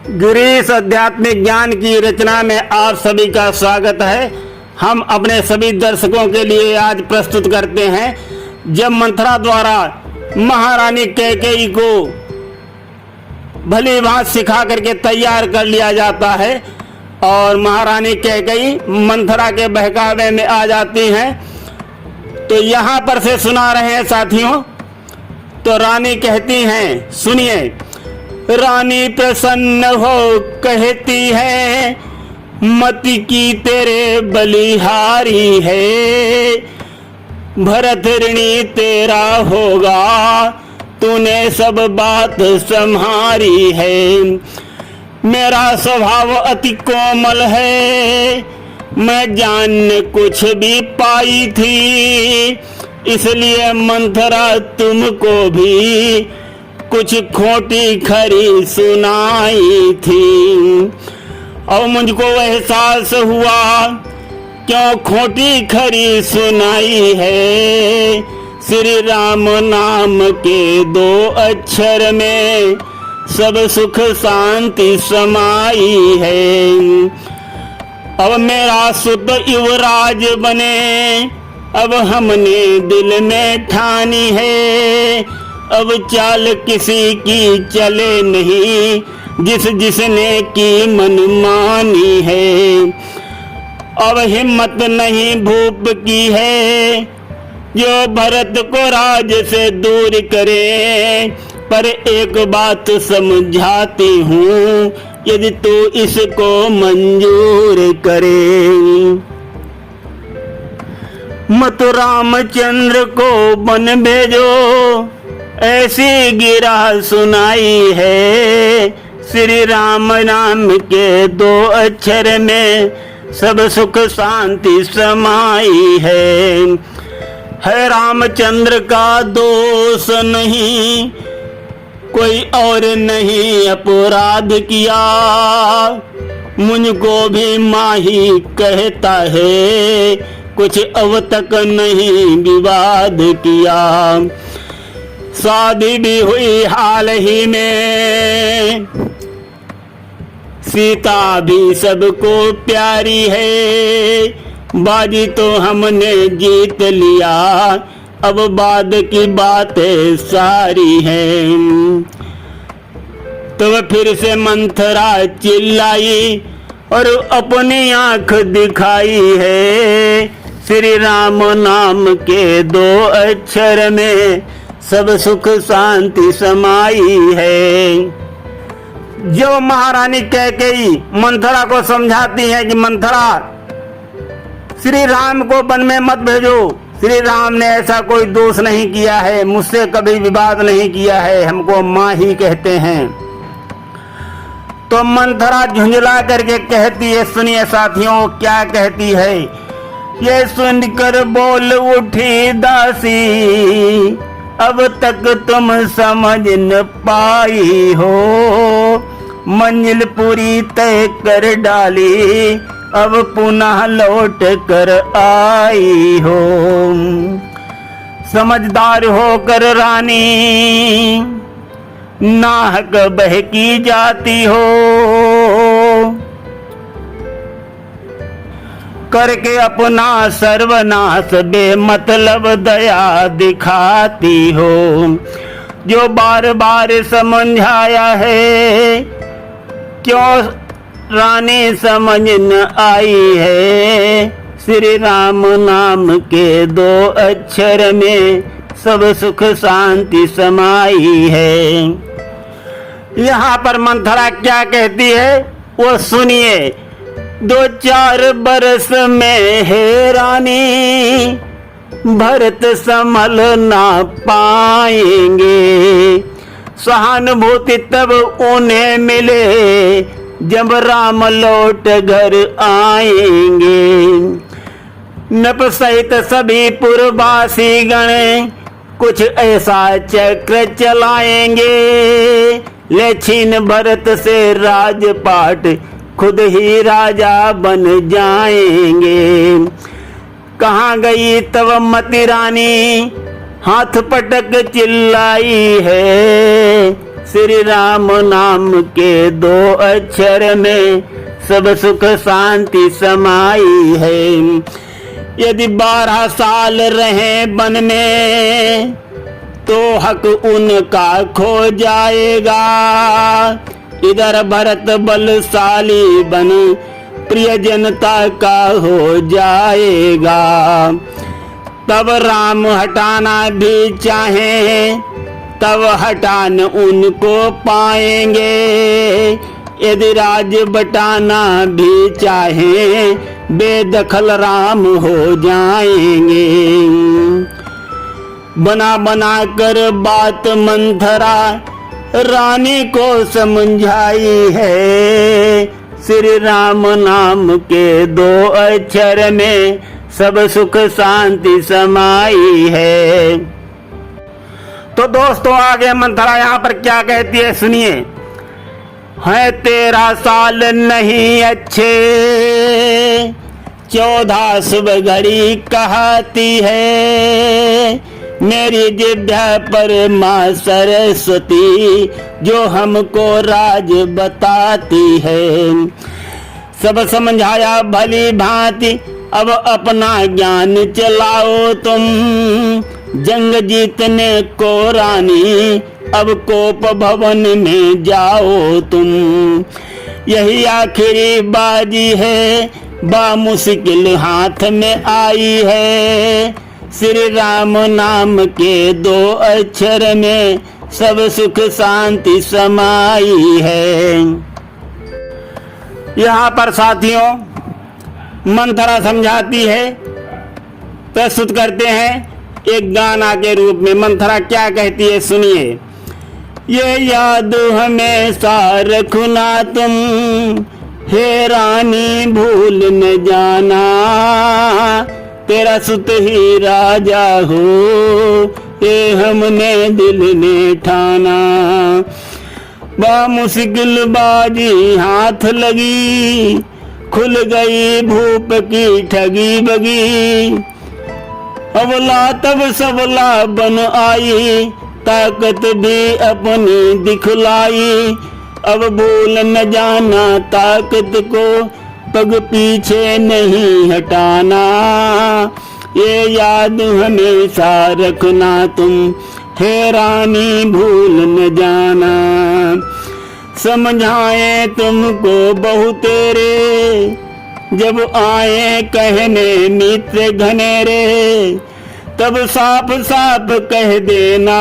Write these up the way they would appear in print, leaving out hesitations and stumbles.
गिरीश आध्यात्मिक ज्ञान की रचना में आप सभी का स्वागत है। हम अपने सभी दर्शकों के लिए आज प्रस्तुत करते हैं जब मंथरा द्वारा महारानी कैकेयी को भली भांति सिखा करके तैयार कर लिया जाता है और महारानी कैकेयी मंथरा के बहकावे में आ जाती हैं। तो यहाँ पर से सुना रहे हैं साथियों। तो रानी कहती हैं, सुनिए। रानी प्रसन्न हो कहती है, मति की तेरे बलिहारी है। भरत ऋणी तेरा होगा, तूने सब बात संहारी है। मेरा स्वभाव अति कोमल है, मैं जान कुछ भी पाई थी। इसलिए मंथरा तुमको भी कुछ खोटी खरी सुनाई थी। और मुझको एहसास हुआ क्यों खोटी खरी सुनाई है। श्री राम नाम के 2 अक्षर में सब सुख शांति समाई है। अब मेरा सुत युवराज बने, अब हमने दिल में ठानी है। अब चाल किसी की चले नहीं, जिसने की मनमानी है। अब हिम्मत नहीं भूप की है, जो भरत को राज से दूर करे। पर एक बात समझाती हूँ, यदि तू इसको मंजूर करे। मत रामचंद्र को बन भेजो, ऐसी गिरा सुनाई है। श्री राम नाम के 2 अक्षर में सब सुख शांति समाई है रामचंद्र का दोष नहीं, कोई और नहीं अपराध किया। मुझको भी माही कहता है, कुछ अब तक नहीं विवाद किया। शादी भी हुई हाल ही में, सीता भी सबको प्यारी है। बाजी तो हमने जीत लिया, अब बाद की बातें सारी हैं। तो फिर से मंथरा चिल्लाई और अपनी आंख दिखाई है। श्री राम नाम के 2 अक्षर में सब सुख शांति समाई है। जो महारानी कैकेयी मंथरा को समझाती है कि मंथरा, श्री राम को वन में मत भेजो। श्री राम ने ऐसा कोई दोष नहीं किया है, मुझसे कभी विवाद नहीं किया है, हमको माँ ही कहते हैं। तो मंथरा झुंझला करके कहती है, सुनिए साथियों क्या कहती है। ये सुनकर बोल उठी दासी, अब तक तुम समझ न पाई हो। मंजिल पूरी तय कर डाली, अब पुनः लौट कर आई हो। समझदार होकर रानी नाहक बहकी जाती हो। करके अपना सर्वनाश बेमतलब दया दिखाती हो। जो बार बार समझाया है, क्यों रानी समझ न आई है। श्री राम नाम के 2 अक्षर में सब सुख शांति समाई है। यहाँ पर मंथरा क्या कहती है वो सुनिए। 2-4 बरस में है रानी, भरत संभल ना पाएंगे। सहानुभूति तब उन्हें मिले, जब राम लौट घर आएंगे। नप सहित सभी पुरवासी गण कुछ ऐसा चक्र चलाएंगे। ले छीन भरत से राजपाट, खुद ही राजा बन जाएंगे। कहाँ गई तब मति रानी, हाथ पटक चिल्लाई है। श्री राम नाम के 2 अक्षर में सब सुख शांति समाई है। यदि 12 साल रहे वन में तो हक उनका खो जाएगा। इधर भरत बलशाली बन प्रिय जनता का हो जाएगा। तब राम हटाना भी चाहे तब हटान उनको पाएंगे। यदि राज बटाना भी चाहे बेदखल राम हो जाएंगे। बना बना कर बात मंथरा रानी को समझाई है। श्री राम नाम के 2 अक्षर में सब सुख शांति समाई है। तो दोस्तों आगे मंथरा यहाँ पर क्या कहती है सुनिए। है 13 साल नहीं अच्छे 14 शुभ घड़ी कहती है। मेरी जिभ्या पर माँ सरस्वती जो हमको राज बताती है। सब समझाया भली भांति अब अपना ज्ञान चलाओ तुम। जंग जीतने को रानी अब कोप भवन में जाओ तुम। यही आखिरी बाजी है बामुश्किल हाथ में आई है। श्री राम नाम के 2 अक्षर में सब सुख शांति समाई है। यहाँ पर साथियों मंथरा समझाती है, प्रस्तुत करते हैं एक गाना के रूप में। मंथरा क्या कहती है सुनिए। ये याद हमेशा रखना तुम हे रानी भूल न जाना। तेरा सुत ही राजा हो ये हमने दिल ने ठाना। बामुश्किल बाजी हाथ लगी खुल गई भूप की ठगी बगी। अबला तब सबला बन आई ताकत भी अपनी दिखलाई। अब भूल न जाना ताकत को पग पीछे नहीं हटाना। ये याद हमेशा रखना तुम हे रानी भूल न जाना। समझाए तुमको बहुत तेरे जब आए कहने मित्र घनेरे। तब साफ साफ कह देना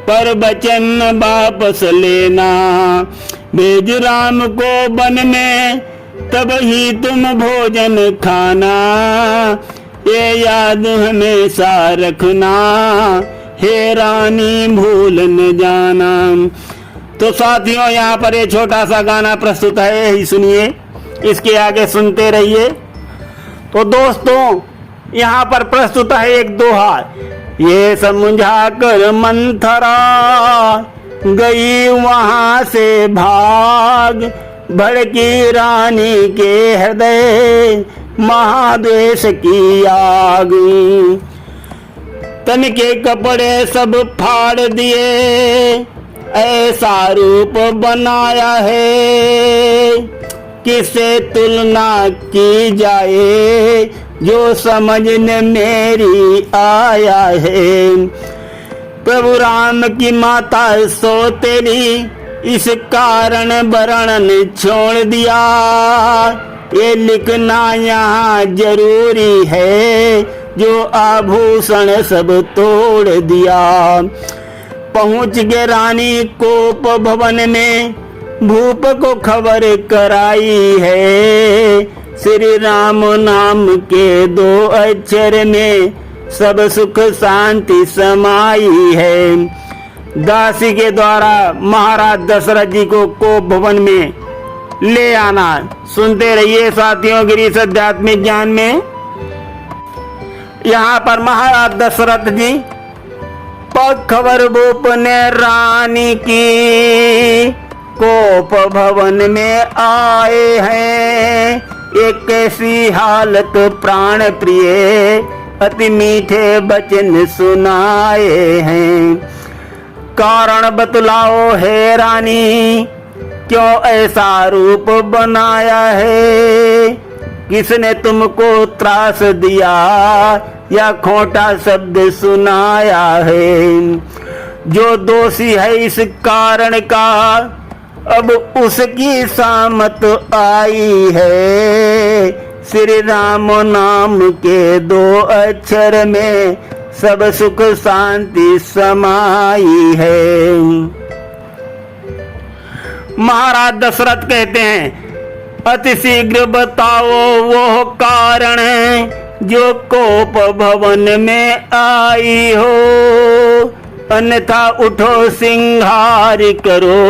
पर वचन वापस लेना। भेज राम को वन में तब ही तुम भोजन खाना। ये याद हमेशा रखना हे रानी भूल न जाना। तो साथियों यहाँ पर ये छोटा सा गाना प्रस्तुत है, ही सुनिए, इसके आगे सुनते रहिए। तो दोस्तों यहाँ पर प्रस्तुत है एक दोहा। ये समझा कर मंथरा गई वहां से भाग। भड़की रानी के हृदय महाद्वेष की आग। तन के कपड़े सब फाड़ दिए ऐसा रूप बनाया है। किससे तुलना की जाए जो समझने मेरी आया है। प्रभु राम की माता सौतेली इस कारण वर्णन छोड़ दिया। ये लिखना यहाँ जरूरी है जो आभूषण सब तोड़ दिया। पहुँच गए रानी कोप भवन में भूप को खबर कराई है। श्री राम नाम के 2 अक्षर में सब सुख शांति समाई है। दासी के द्वारा महाराज दशरथ जी को कोप भवन में ले आना। सुनते रहिए साथियों गिरीश आध्यात्मिक ज्ञान में। यहाँ पर महाराज दशरथ जी खबर भूप ने रानी की कोप भवन में आए हैं। एक कैसी हालत प्राण प्रिय अति मीठे वचन सुनाए हैं। कारण बतलाओ है रानी, क्यों ऐसा रूप बनाया है? किसने तुमको त्रास दिया या खोटा शब्द सुनाया है? जो दोषी है इस कारण का, अब उसकी सामत आई है। श्री राम नाम के 2 अक्षर में सब सुख शांति समाई है। महाराज दशरथ कहते हैं, अति शीघ्र बताओ वो कारण जो कोप भवन में आई हो, अन्यथा उठो सिंहार करो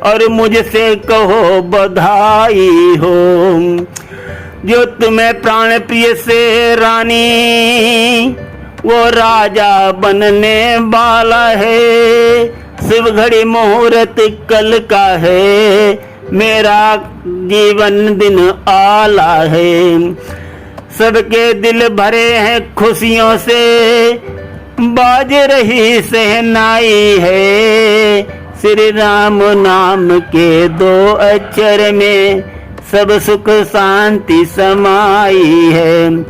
और मुझसे कहो बधाई हो। जो तुम्हें प्राण प्रिय से रानी, वो राजा बनने वाला है। शिव घड़ी मुहूर्त कल का है, मेरा जीवन दिन आला है। सबके दिल भरे हैं खुशियों से, बाज रही सहनाई है। श्री राम नाम के 2 अक्षर में सब सुख शांति समाई है।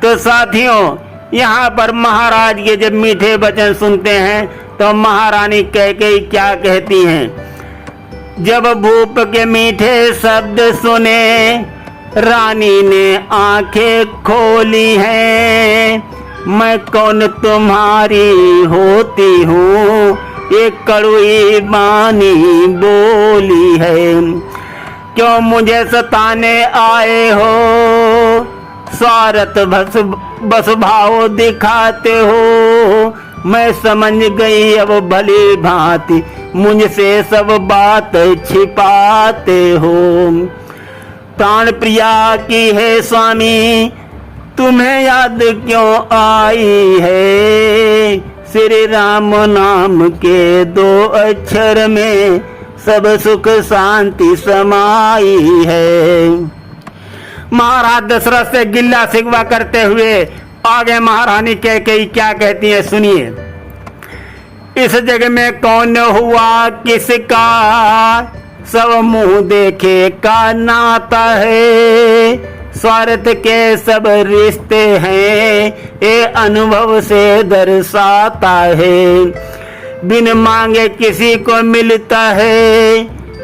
तो साथियों, यहाँ पर महाराज के जब मीठे वचन सुनते हैं तो महारानी कैकेयी क्या कहती हैं? जब भूप के मीठे शब्द सुने, रानी ने आंखें खोली हैं। मैं कौन तुम्हारी होती हूँ, एक कड़वी बानी बोली है। क्यों मुझे सताने आए हो, स्वार्थ बस भाव दिखाते हो। मैं समझ गई अब भली भांति, मुझसे सब बात छिपाते हो। प्राण प्रिया की है स्वामी, तुम्हें याद क्यों आई है? श्री राम नाम के 2 अक्षर में सब सुख शांति समाई है। महाराज दशरथ से गिल्ला शिकवा करते हुए आगे महारानी कैकेयी क्या कहती है, सुनिए। इस जग में कौन हुआ किसका, सब मुंह देखे का नाता है। स्वार्थ के सब रिश्ते हैं, ये अनुभव से दर्शाता है। बिन मांगे किसी को मिलता है,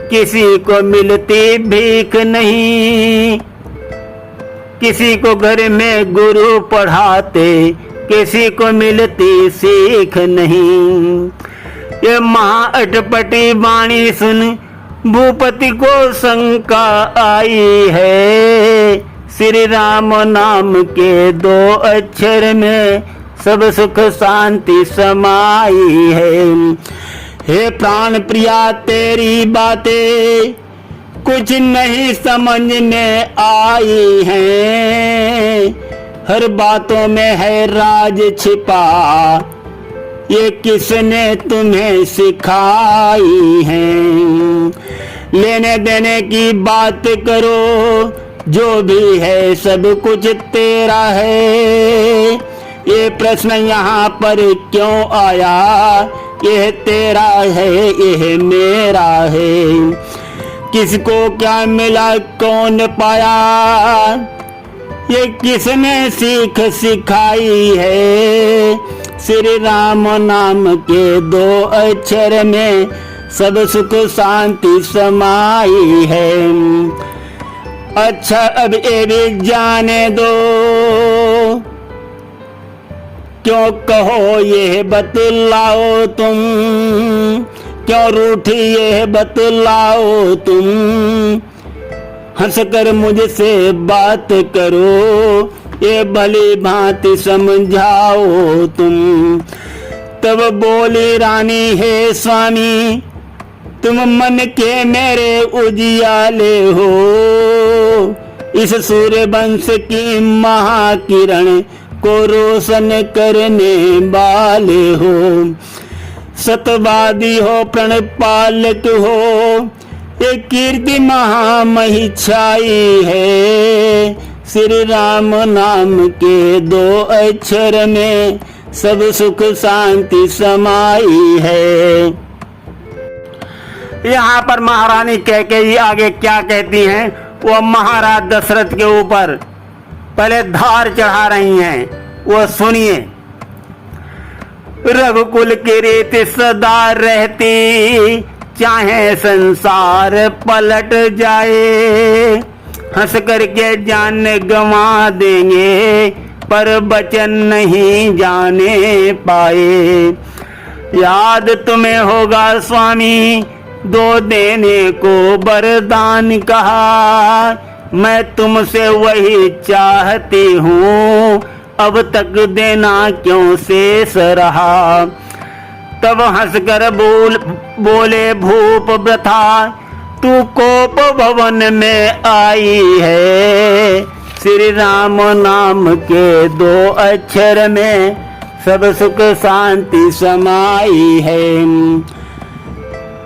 किसी को मिलती भीख नहीं। किसी को घर में गुरु पढ़ाते, किसी को मिलती सीख नहीं। ये महा अटपटी वाणी सुन भूपति को शंका आई है। श्री राम नाम के 2 अक्षर में सब सुख शांति समाई है। हे प्राण प्रिया तेरी बातें कुछ नहीं समझ में आई है। हर बातों में है राज छिपा, ये किसने तुम्हें सिखाई है। लेने देने की बात करो, जो भी है सब कुछ तेरा है। ये प्रश्न यहाँ पर क्यों आया, यह तेरा है यह मेरा है। किसको क्या मिला कौन पाया, ये किसने सीख सिखाई है। श्री राम नाम के 2 अक्षर में सब सुख शांति समाई है। अच्छा अब ये भी जाने दो, क्यों कहो ये बतलाओ तुम, क्यों रूठी ये बतलाओ तुम। हंसकर मुझसे बात करो, ये भली भांति समझाओ तुम। तब बोली रानी हे स्वामी, तुम मन के मेरे उजियाले हो। इस सूर्य वंश की महाकिरण को रोशन करने वाले हो। सतवादी हो प्रण पालक हो, ये कीर्ति महामही छाई है। श्री राम नाम के 2 अक्षर में सब सुख शांति समाई है। यहाँ पर महारानी कैकेयी आगे क्या कहती हैं, वो महाराज दशरथ के ऊपर पहले धार चढ़ा रही हैं, वो सुनिए। रघुकुल की रीत सदा रहती, चाहे संसार पलट जाए। हंस करके जान गंवा देंगे, पर वचन नहीं जाने पाए। याद तुम्हें होगा स्वामी, दो देने को वरदान कहा। मैं तुमसे वही चाहती हूँ, अब तक देना क्यों शेष रहा। तब हंसकर बोले भूप वृथा, तू कोप भवन में आई है। श्री राम नाम के दो अक्षर में सब सुख शांति समाई है।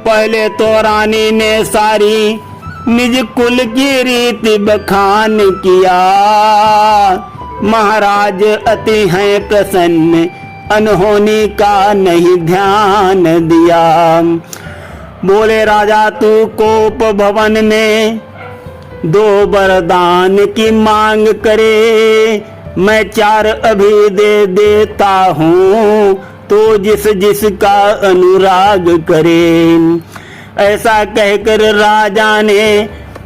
पहले तो रानी ने सारी निज कुल की रीति बखान किया। महाराज अति हैं प्रसन्न, अनहोनी का नहीं ध्यान दिया। बोले राजा तू कोप भवन में दो वरदान की मांग करे। मैं 4 अभी दे देता हूँ, तो जिस जिसका अनुराग करे। ऐसा कहकर राजा ने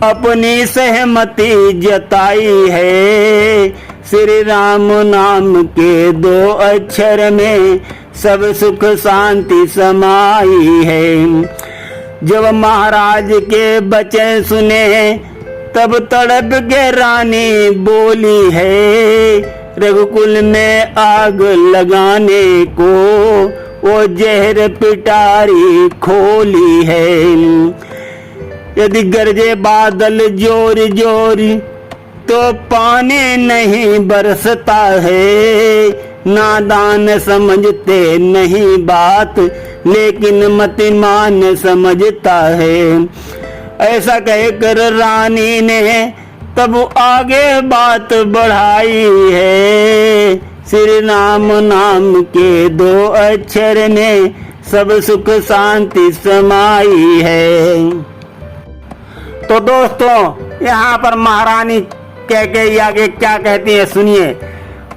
अपनी सहमति जताई है। श्री राम नाम के दो अक्षर में सब सुख शांति समाई है। जब महाराज के वचन सुने, तब तड़प के रानी बोली है। रघुकुल में आग लगाने को वो जहर पिटारी खोली है। यदि गरजे बादल जोर जोर, तो पानी नहीं बरसता है। नादान समझते नहीं बात, लेकिन मतिमान समझता है। ऐसा कहकर रानी ने तब आगे बात बढ़ाई है। श्री राम नाम के दो अक्षर में सब सुख शांति समाई है। तो दोस्तों, यहाँ पर महारानी कैकेयी आगे क्या कहती है सुनिए।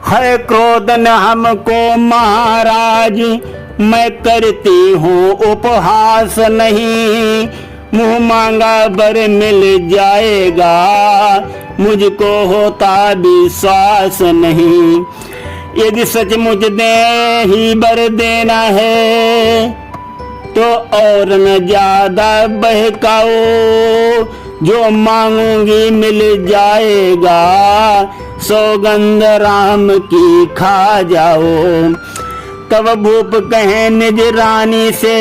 है क्रोध न हमको महाराज, मैं करती हूँ उपहास नहीं। मुँह मांगा बर मिल जाएगा, मुझको होता विश्वास नहीं। यदि सचमुच दे ही बर देना है, तो और न ज्यादा बहकाओ। जो मांगूंगी मिल जाएगा, सौगंध राम की खा जाओ। तब भूप कहे निज रानी से,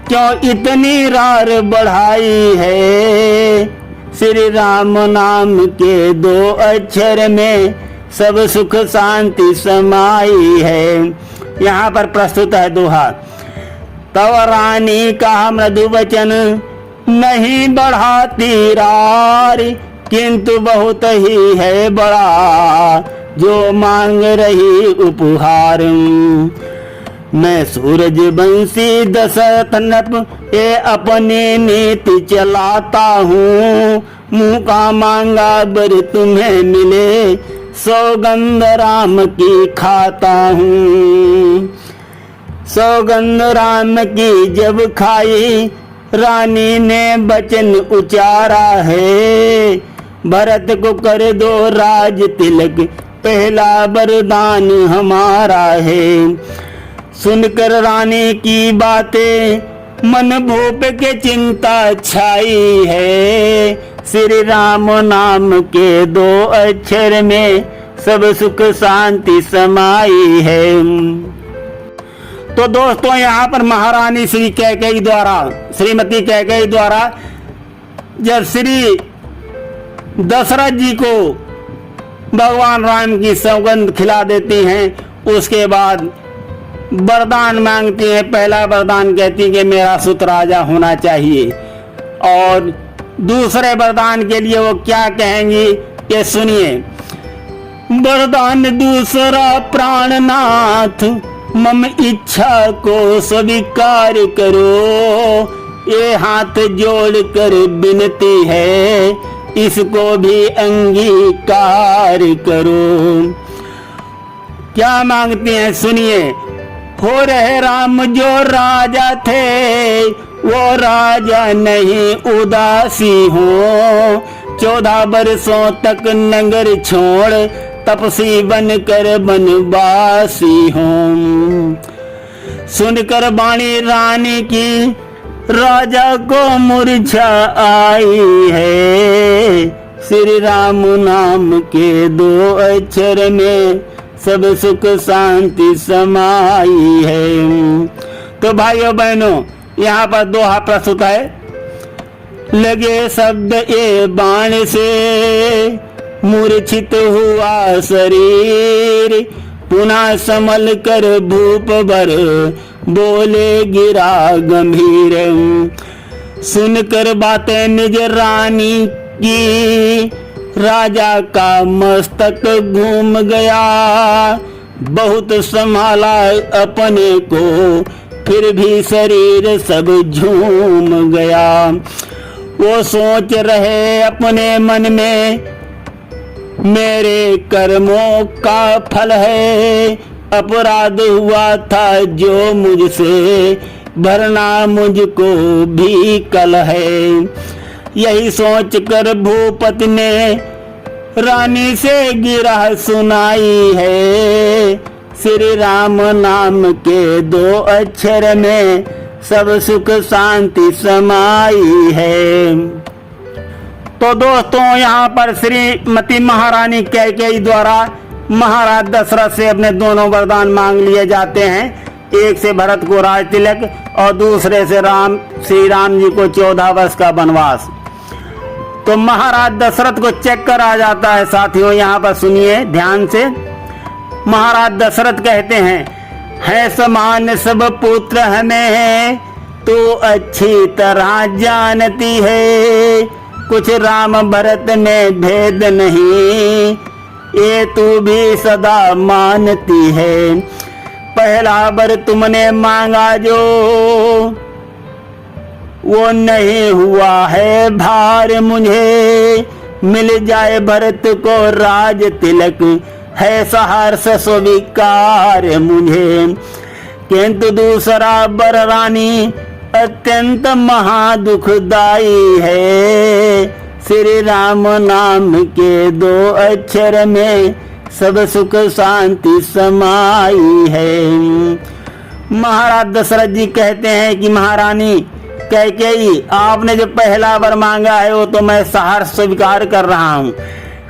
क्यों इतनी रार बढ़ाई है। श्री राम नाम के दो अक्षर में सब सुख शांति समाई है। यहाँ पर प्रस्तुत है दोहा। तब रानी का मृदु वचन, नहीं बढ़ाती रार, किंतु बहुत ही है बड़ा जो मांग रही उपहार। मैं सूरज बंसी दशरथ नप ये अपनी नीति चलाता हूँ। मुँह का मांगा बर तुम्हें मिले, सौगंध राम की खाता हूँ। सौगंध राम की जब खाई, रानी ने वचन उचारा है। भरत को कर दो राज तिलक, पहला वरदान हमारा है। सुनकर रानी की बातें, मन भूप के चिंता छाई है। श्री राम नाम के दो अक्षर में सब सुख शांति समाई है। तो दोस्तों, यहाँ पर महारानी श्री कैकेयी द्वारा, श्रीमती कैकेयी द्वारा जब श्री दशरथ जी को भगवान राम की सौगंध खिला देती हैं, उसके बाद वरदान मांगती है। पहला वरदान कहती कि मेरा सुत राजा होना चाहिए, और दूसरे वरदान के लिए वो क्या कहेंगी ये सुनिए। वरदान दूसरा प्राणनाथ, मम इच्छा को स्वीकार करो। ये हाथ जोड़ कर विनती है, इसको भी अंगीकार करो। क्या मांगते हैं सुनिए। हो रहे राम जो राजा थे, वो राजा नहीं उदासी हो। 14 बरसों तक नगर छोड़, तपसी बनकर बनवासी हूँ। सुनकर वाणी रानी की, राजा को मूर्छा आई है। श्री राम नाम के 2 अक्षर में सब सुख शांति समाई है। तो भाइयों बहनों, यहाँ पर दोहा प्रस्तुत है। लगे शब्द ये बाण से, मूर्छित हुआ शरीर। पुनः संभल कर भूप भर, बोले गिरा गंभीर। सुनकर बातें निज रानी की, राजा का मस्तक घूम गया। बहुत संभाला अपने को, फिर भी शरीर सब झूम गया। वो सोच रहे अपने मन में, मेरे कर्मों का फल है। अपराध हुआ था जो मुझसे, भरना मुझको भी कल है। यही सोच कर भूपति ने रानी से गिरह सुनाई है। श्री राम नाम के 2 अक्षर में सब सुख शांति समाई है। तो दोस्तों, यहाँ पर श्रीमती महारानी कैकेयी द्वारा महाराज दशरथ से अपने दोनों वरदान मांग लिए जाते हैं। एक से भरत को राज तिलक और दूसरे से श्री राम जी को 14 वर्ष का वनवास। तो महाराज दशरथ को चेक करा जाता है। साथियों, यहाँ पर सुनिए ध्यान से। महाराज दशरथ कहते हैं, है समान सब पुत्र हमें, तो अच्छी तरह जानती है। कुछ राम भरत में भेद नहीं, ये तू भी सदा मानती है। पहला वर तुमने मांगा जो, वो नहीं हुआ है भार मुझे। मिल जाए भरत को राज तिलक, है सहर्ष स्वीकार मुझे। किंतु दूसरा वर रानी अत्यंत महादुखदाई है। श्री राम नाम के 2 अक्षर में सब सुख शांति समाई है। महाराज दशरथ जी कहते हैं कि महारानी कैकेयी, आपने जो पहला वर मांगा है वो तो मैं सहर्ष स्वीकार कर रहा हूँ,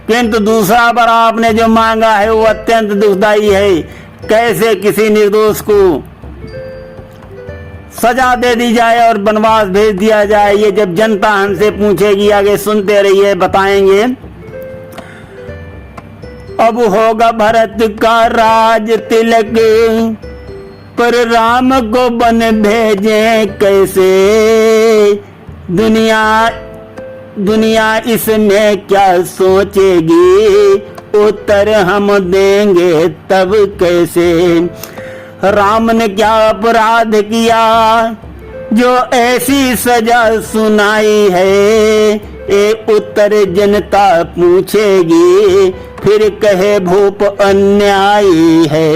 किंतु दूसरा वर आपने जो मांगा है वो अत्यंत दुखदाई है। कैसे किसी निर्दोष को सजा दे दी जाए और वनवास भेज दिया जाए, ये जब जनता हमसे पूछेगी। आगे सुनते रहिए, बताएंगे। अब होगा भरत का राज तिलक, पर राम को बन भेजे कैसे। दुनिया इसमें क्या सोचेगी, उत्तर हम देंगे तब कैसे। राम ने क्या अपराध किया, जो ऐसी सजा सुनाई है। ये उत्तर जनता पूछेगी, फिर कहे भूप अन्यायी है।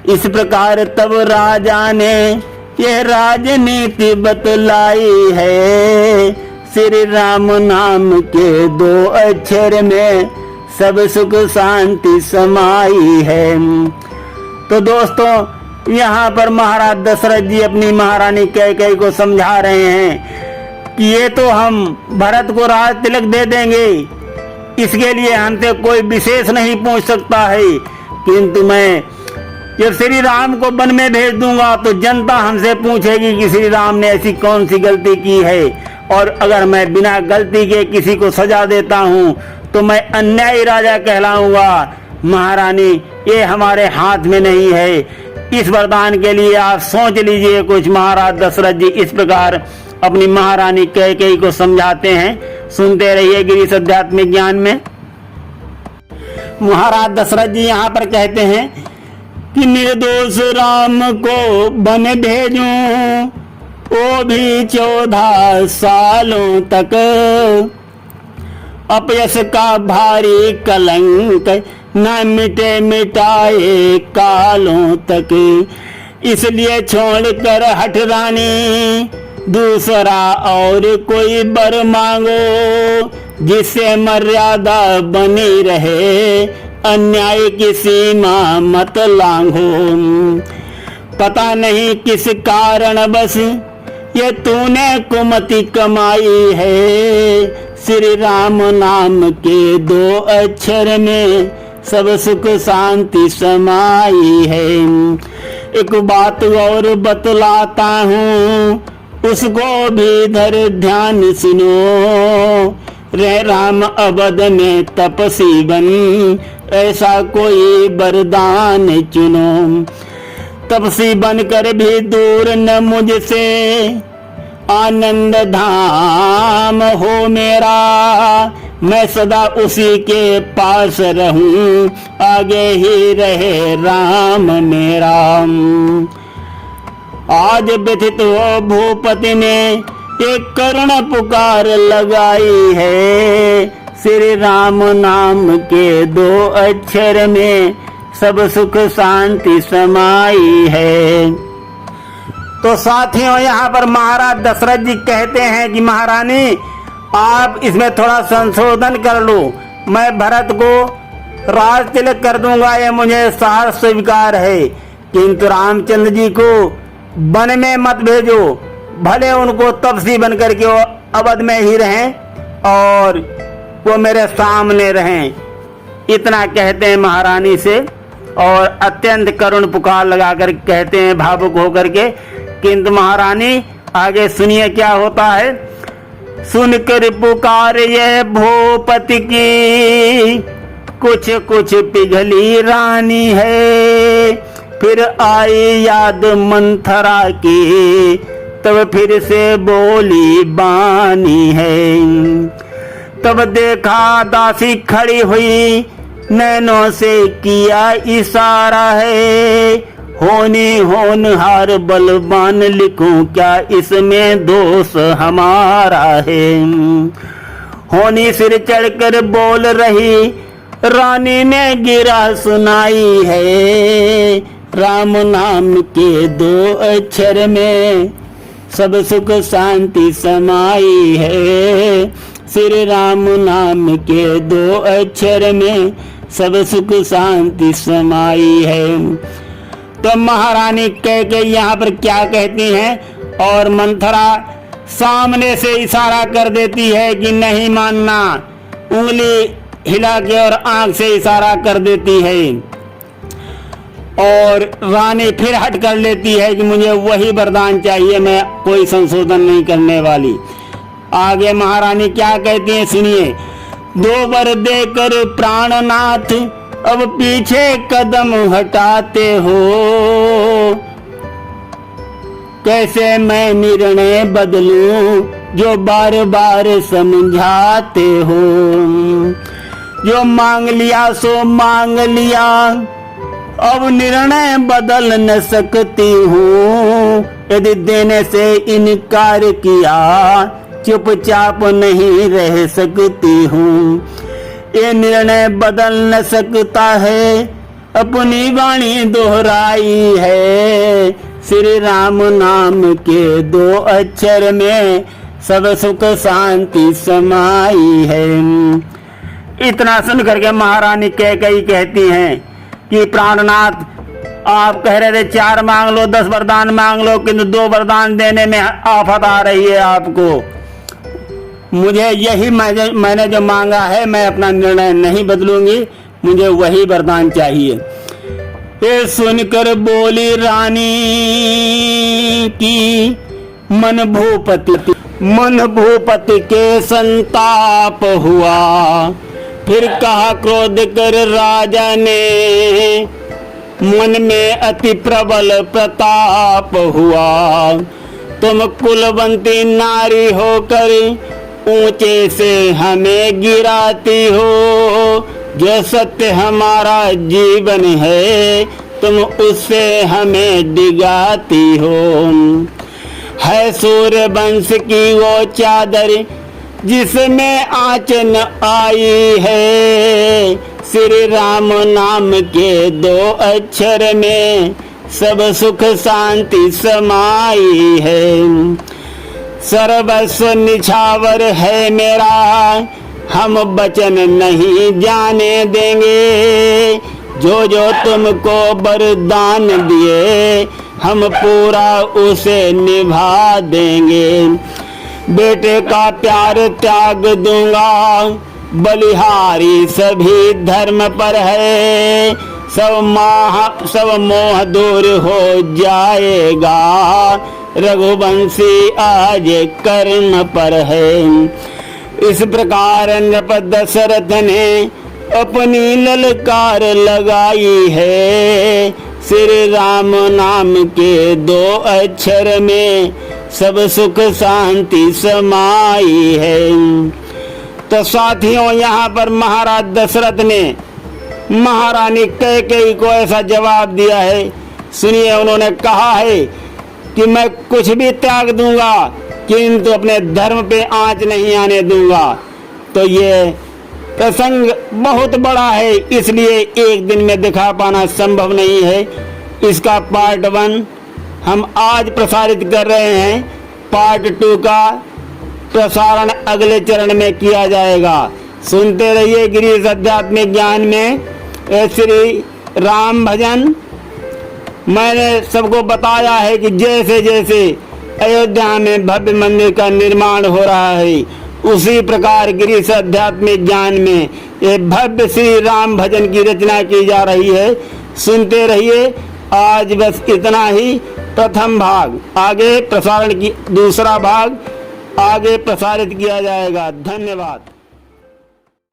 इस प्रकार तब राजा ने यह राजनीति बतलाई है। श्री राम नाम के 2 अक्षर में सब सुख शांति समाई है। तो दोस्तों, यहाँ पर महाराज दशरथ जी अपनी महारानी कैकेयी को समझा रहे हैं कि ये तो हम भरत को राज तिलक दे देंगे, इसके लिए हमसे कोई विशेष नहीं पूछ सकता है। किंतु मैं जब श्री राम को वन में भेज दूंगा तो जनता हमसे पूछेगी कि श्री राम ने ऐसी कौन सी गलती की है। और अगर मैं बिना गलती के किसी को सजा देता हूँ तो मैं अन्यायी राजा कहलाऊंगा। महारानी, ये हमारे हाथ में नहीं है। इस वरदान के लिए आप सोच लीजिए कुछ। महाराज दशरथ जी इस प्रकार अपनी महारानी कैकेयी को समझाते हैं। सुनते रहिए गिरीश आध्यात्मिक ज्ञान में। महाराज दशरथ जी यहाँ पर कहते हैं कि निर्दोष राम को वन भेजूं, वो भी 14 सालों तक। अपयश का भारी कलंक न मिटे मिटाए कालों तक। इसलिए छोड़कर हठ रानी, दूसरा और कोई वर मांगो, जिससे मर्यादा बनी रहे, अन्याय की सीमा मत लांघो। पता नहीं किस कारण बस ये तूने कुमति कमाई है, श्री राम नाम के 2 अक्षर में सब सुख शांति समाई है। एक बात और बतलाता हूँ, उसको भी धर ध्यान सुनो। रे राम अवध में तपसी बन, ऐसा कोई वरदान चुनो। तपसी बनकर भी दूर न मुझसे, आनंद धाम हो मेरा। मैं सदा उसी के पास रहूं, आगे ही रहे राम मेरा। आज व्यथित हो भूपति ने एक करुण पुकार लगाई है, श्री राम नाम के 2 अक्षर में सब सुख शांति समाई है। तो साथियों, यहाँ पर महाराज दशरथ जी कहते हैं कि महारानी आप इसमें थोड़ा संशोधन कर लो, मैं भरत को राज तिलक कर दूंगा, ये मुझे साहस स्वीकार है, किंतु रामचंद्र जी को वन में मत भेजो, भले उनको तपसी बन करके वो अवध में ही रहें और वो मेरे सामने रहें। इतना कहते हैं महारानी से और अत्यंत करुण पुकार लगाकर कहते हैं भावुक होकर के। किंतु महारानी आगे सुनिए क्या होता है। सुनकर पुकार ये भूपति की, कुछ कुछ पिघली रानी है। फिर आई याद मंथरा की, तब फिर से बोली बानी है। तब देखा दासी खड़ी हुई, नैनों से किया इशारा है। होनी होनहार बलवान लिखूं, क्या इसमें दोष हमारा है। होनी सिर चढ़कर बोल रही, रानी ने गिरा सुनाई है। राम नाम के 2 अक्षर में सब सुख शांति समाई है। श्री राम नाम के 2 अक्षर में सब सुख शांति समाई है। तो महारानी कह के यहाँ पर क्या कहती हैं, और मंथरा सामने से इशारा कर देती है कि नहीं मानना, उंगली हिला के और आंख से इशारा कर देती है। और रानी फिर हट कर लेती है कि मुझे वही वरदान चाहिए, मैं कोई संशोधन नहीं करने वाली। आगे महारानी क्या कहती है सुनिए। 2 वर देकर प्राणनाथ अब पीछे कदम हटाते हो, कैसे मैं निर्णय बदलूं जो बार बार समझाते हो। जो मांग लिया सो मांग लिया, अब निर्णय बदल न सकती हूँ। यदि देने से इनकार किया, चुपचाप नहीं रह सकती हूँ। ये निर्णय बदल न सकता है, अपनी वाणी दोहराई है। श्री राम नाम के 2 अक्षर में सब सुख शांति समाई है। इतना सुन करके महारानी कैकेयी कहती हैं कि प्राणनाथ, आप कह रहे थे 4 मांग लो, 10 वरदान मांग लो, किंतु 2 वरदान देने में आफत आ रही है आपको। मुझे यही मैंने जो मांगा है, मैं अपना निर्णय नहीं बदलूंगी, मुझे वही वरदान चाहिए। ये सुनकर बोली रानी की मन भूपति के संताप हुआ। फिर कहा क्रोध कर राजा ने, मन में अति प्रबल प्रताप हुआ। तुम कुलवंती नारी होकर ऊंचे से हमें गिराती हो, जो सत्य हमारा जीवन है, तुम उससे हमें डिगाती हो। है सूर्य वंश की वो चादर जिसमें आँच न आई है, श्री राम नाम के 2 अक्षर में सब सुख शांति समाई है। सर्वस्व निछावर है मेरा, हम वचन नहीं जाने देंगे। जो जो तुमको वरदान दिए, हम पूरा उसे निभा देंगे। बेटे का प्यार त्याग दूंगा, बलिहारी सभी धर्म पर है। सब मोह दूर हो जाएगा, रघुवंशी आज कर्म पर है। इस प्रकार नृप दशरथ ने अपनी ललकार लगाई है, श्री राम नाम के 2 अक्षर में सब सुख शांति समाई है। तो साथियों, यहाँ पर महाराज दशरथ ने महारानी कैकेयी को ऐसा जवाब दिया है। सुनिए, उन्होंने कहा है कि मैं कुछ भी त्याग दूंगा, किंतु अपने धर्म पे आंच नहीं आने दूंगा। तो ये प्रसंग बहुत बड़ा है, इसलिए एक दिन में दिखा पाना संभव नहीं है। इसका पार्ट 1 हम आज प्रसारित कर रहे हैं, पार्ट 2 का प्रसारण अगले चरण में किया जाएगा। सुनते रहिए गिरीश आध्यात्मिक ज्ञान में श्री राम भजन। मैंने सबको बताया है कि जैसे जैसे अयोध्या में भव्य मंदिर का निर्माण हो रहा है, उसी प्रकार गिरीश आध्यात्मिक ज्ञान में ये भव्य श्री राम भजन की रचना की जा रही है। सुनते रहिए। आज बस इतना ही प्रथम भाग, आगे प्रसारण की दूसरा भाग आगे प्रसारित किया जाएगा। धन्यवाद।